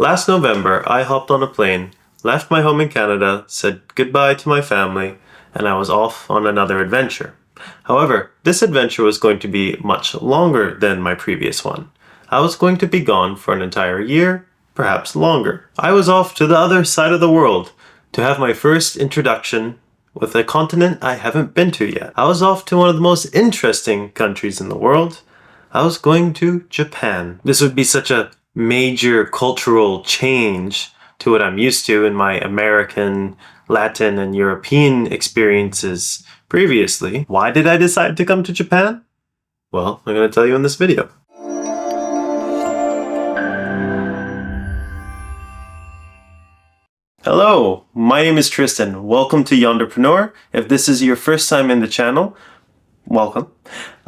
Last November, I hopped on a plane, left my home in Canada, said goodbye to my family, and I was off on another adventure. However, this adventure was going to be much longer than my previous one. I was going to be gone for an entire year, perhaps longer. I was off to the other side of the world to have my first introduction with a continent I haven't been to yet. I was off to one of the most interesting countries in the world. I was going to Japan. This would be such a major cultural change to what I'm used to in my American, Latin, and European experiences previously. Why did I decide to come to Japan? Well, I'm going to tell you in this video. Hello, my name is Tristan. Welcome to Yonderpreneur. If this is your first time in the channel, welcome.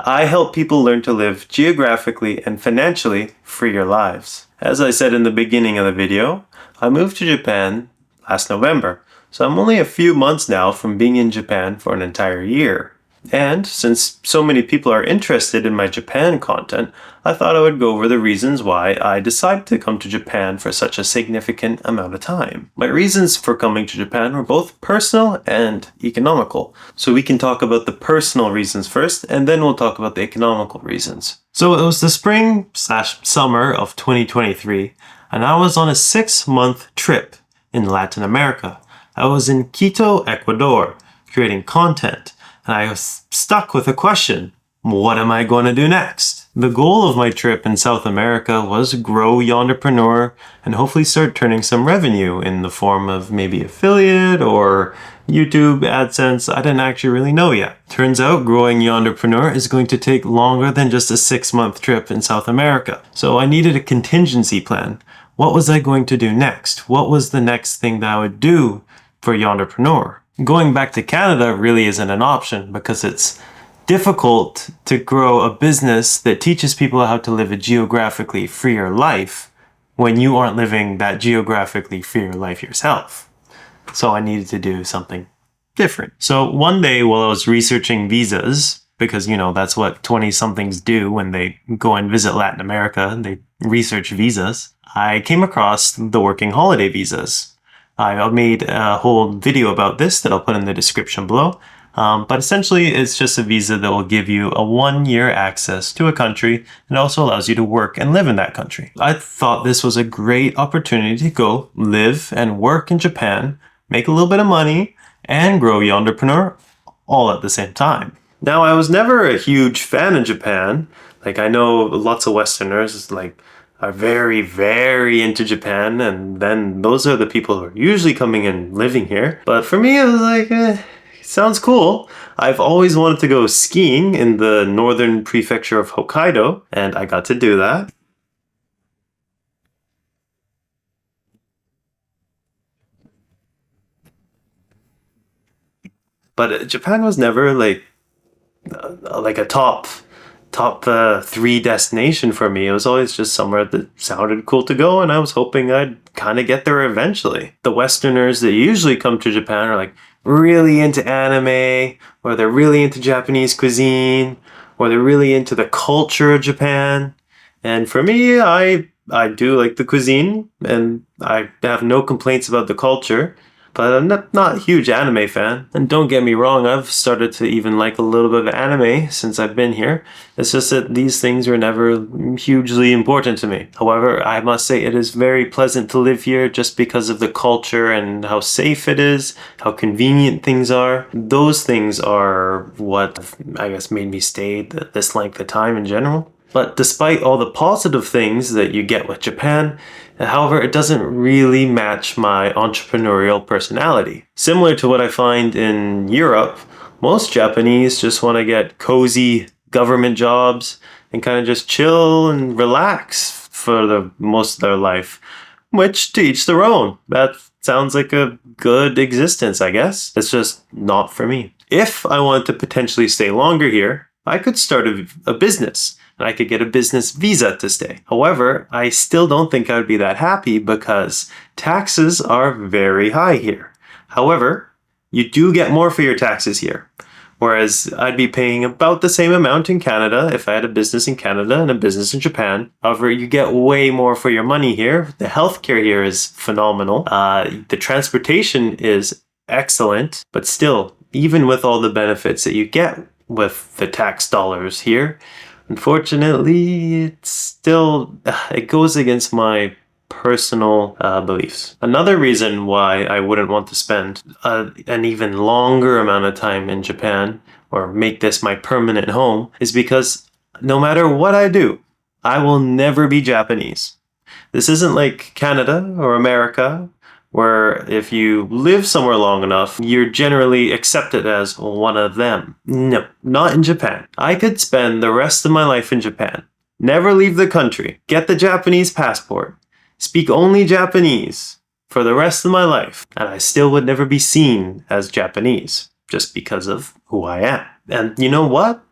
I help people learn to live geographically and financially freer lives. As I said in the beginning of the video, I moved to Japan last November, so I'm only a few months now from being in Japan for an entire year. And since so many people are interested in my Japan content, I thought I would go over the reasons why I decided to come to Japan for such a significant amount of time. My reasons for coming to Japan were both personal and economical. So we can talk about the personal reasons first, and then we'll talk about the economical reasons. So it was the spring/summer of 2023, and I was on a 6-month trip in Latin America. I was in Quito, Ecuador, creating content. And I was stuck with a question. What am I going to do next? The goal of my trip in South America was grow Yonderpreneur and hopefully start turning some revenue in the form of maybe affiliate or YouTube AdSense. I didn't actually really know yet. Turns out growing Yonderpreneur is going to take longer than just a 6-month trip in South America. So I needed a contingency plan. What was I going to do next? What was the next thing that I would do for Yonderpreneur? Going back to Canada really isn't an option because it's difficult to grow a business that teaches people how to live a geographically freer life when you aren't living that geographically freer life yourself. So I needed to do something different. So one day while I was researching visas, because that's what 20-somethings do when they go and visit Latin America, they research visas, I came across the working holiday visas. I made a whole video about this that I'll put in the description below. But essentially, it's just a visa that will give you a 1-year access to a country and also allows you to work and live in that country. I thought this was a great opportunity to go live and work in Japan, make a little bit of money, and grow Yonderpreneur all at the same time. Now, I was never a huge fan of Japan. I know lots of Westerners, are very, very into Japan, and then those are the people who are usually coming and living here. But for me, it was sounds cool. I've always wanted to go skiing in the northern prefecture of Hokkaido, and I got to do that. But Japan was never a top 3 destination for me. It was always just somewhere that sounded cool to go, and I was hoping I'd kind of get there eventually. The Westerners that usually come to Japan are really into anime, or they're really into Japanese cuisine, or they're really into the culture of Japan. And for me, I do like the cuisine, and I have no complaints about the culture. But I'm not a huge anime fan. And don't get me wrong, I've started to even like a little bit of anime since I've been here. It's just that these things were never hugely important to me. However, I must say it is very pleasant to live here just because of the culture and how safe it is, how convenient things are. Those things are what I guess made me stay this length of time in general. But despite all the positive things that you get with Japan, however, it doesn't really match my entrepreneurial personality. Similar to what I find in Europe, most Japanese just want to get cozy government jobs and kind of just chill and relax for the most of their life, which to each their own. That sounds like a good existence, I guess. It's just not for me. If I wanted to potentially stay longer here, I could start a business. And I could get a business visa to stay. However, I still don't think I would be that happy because taxes are very high here. However, you do get more for your taxes here. Whereas I'd be paying about the same amount in Canada if I had a business in Canada and a business in Japan. However, you get way more for your money here. The healthcare here is phenomenal. The transportation is excellent, but still, even with all the benefits that you get with the tax dollars here, unfortunately, it goes against my personal beliefs. Another reason why I wouldn't want to spend an even longer amount of time in Japan or make this my permanent home is because no matter what I do, I will never be Japanese. This isn't like Canada or America, where if you live somewhere long enough, you're generally accepted as one of them. No, not in Japan. I could spend the rest of my life in Japan, never leave the country, get the Japanese passport, speak only Japanese for the rest of my life, and I still would never be seen as Japanese just because of who I am. And you know what?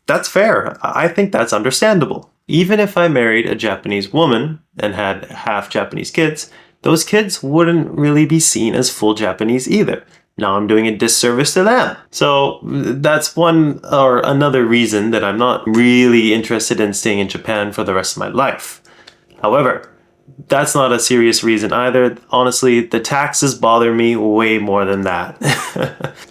That's fair. I think that's understandable. Even if I married a Japanese woman and had half Japanese kids, those kids wouldn't really be seen as full Japanese either. Now I'm doing a disservice to them. So that's one or another reason that I'm not really interested in staying in Japan for the rest of my life. However, that's not a serious reason either. Honestly, the taxes bother me way more than that.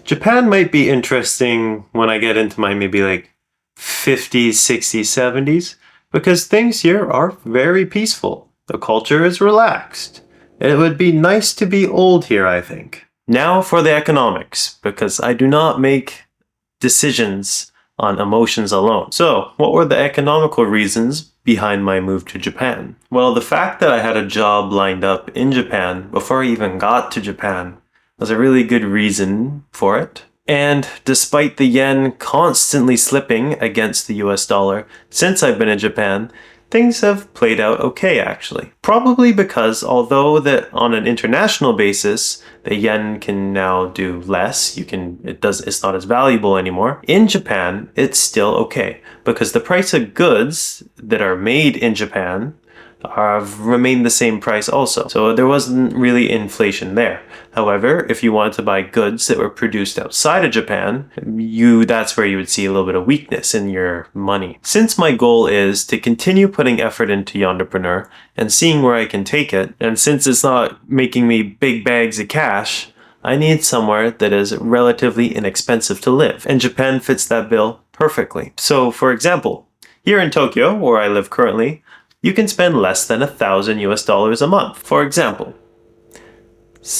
Japan might be interesting when I get into my maybe like 50s, 60s, 70s, because things here are very peaceful. The culture is relaxed. It would be nice to be old here, I think. Now for the economics, because I do not make decisions on emotions alone. So, what were the economical reasons behind my move to Japan? Well, the fact that I had a job lined up in Japan before I even got to Japan was a really good reason for it. And despite the yen constantly slipping against the US dollar since I've been in Japan, things have played out okay actually. Probably because although that on an international basis, the yen can now do less, it's not as valuable anymore. In Japan, it's still okay because the price of goods that are made in Japan have remained the same price also. So there wasn't really inflation there. However, if you wanted to buy goods that were produced outside of Japan, that's where you would see a little bit of weakness in your money. Since my goal is to continue putting effort into Yonderpreneur and seeing where I can take it, and since it's not making me big bags of cash, I need somewhere that is relatively inexpensive to live. And Japan fits that bill perfectly. So for example, here in Tokyo, where I live currently, you can spend less than $1,000 a month. For example,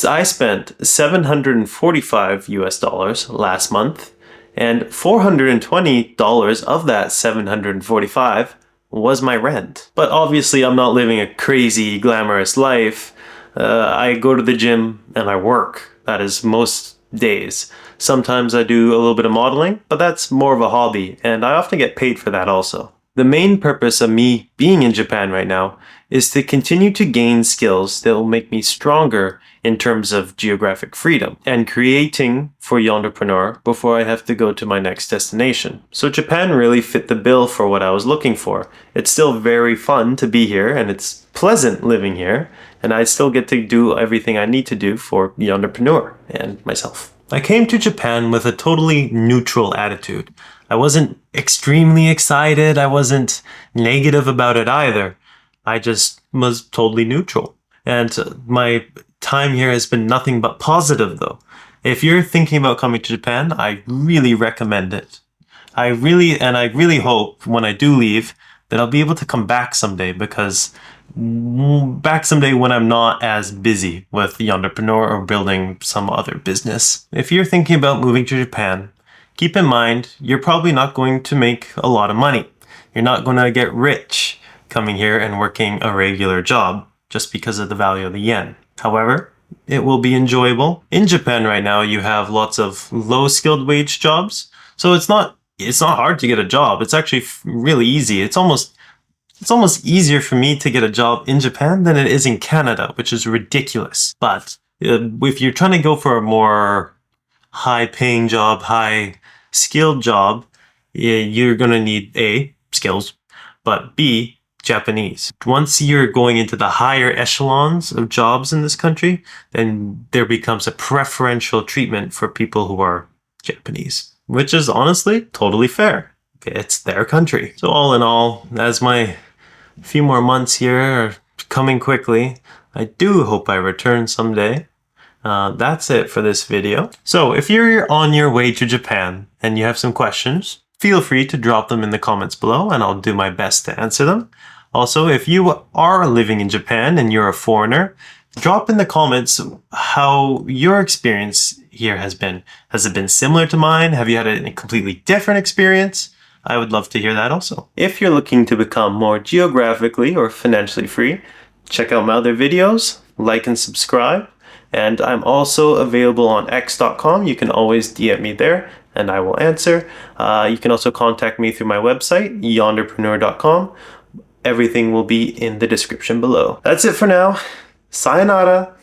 I spent $745 last month, and $420 of that $745 was my rent. But obviously I'm not living a crazy glamorous life. I go to the gym and I work. That is most days. Sometimes I do a little bit of modeling, but that's more of a hobby, and I often get paid for that also. The main purpose of me being in Japan right now is to continue to gain skills that will make me stronger in terms of geographic freedom and creating for Yonderpreneur before I have to go to my next destination. So Japan really fit the bill for what I was looking for. It's still very fun to be here and it's pleasant living here, and I still get to do everything I need to do for Yonderpreneur and myself. I came to Japan with a totally neutral attitude. I wasn't extremely excited. I wasn't negative about it either. I just was totally neutral. And my time here has been nothing but positive though. If you're thinking about coming to Japan, I really recommend it. I really hope when I do leave that I'll be able to come back someday when I'm not as busy with Yonderpreneur or building some other business. If you're thinking about moving to Japan, keep in mind, you're probably not going to make a lot of money. You're not going to get rich coming here and working a regular job just because of the value of the yen. However, it will be enjoyable. In Japan right now, you have lots of low-skilled wage jobs. So it's not hard to get a job. It's actually really easy. It's almost easier for me to get a job in Japan than it is in Canada, which is ridiculous. But if you're trying to go for a more high-paying job, high-skilled job, you're going to need A, skills, but B, Japanese. Once you're going into the higher echelons of jobs in this country, then there becomes a preferential treatment for people who are Japanese. which is honestly totally fair. It's their country. So all in all, as my few more months here are coming quickly, I do hope I return someday. That's it for this video. So if you're on your way to Japan and you have some questions, feel free to drop them in the comments below and I'll do my best to answer them. Also, if you are living in Japan and you're a foreigner, drop in the comments how your experience here has been. Has it been similar to mine? Have you had a completely different experience? I would love to hear that also. If you're looking to become more geographically or financially free, check out my other videos, like and subscribe. And I'm also available on x.com. You can always DM me there and I will answer. You can also contact me through my website, Yonderpreneur.com. Everything will be in the description below. That's it for now. Sayonara.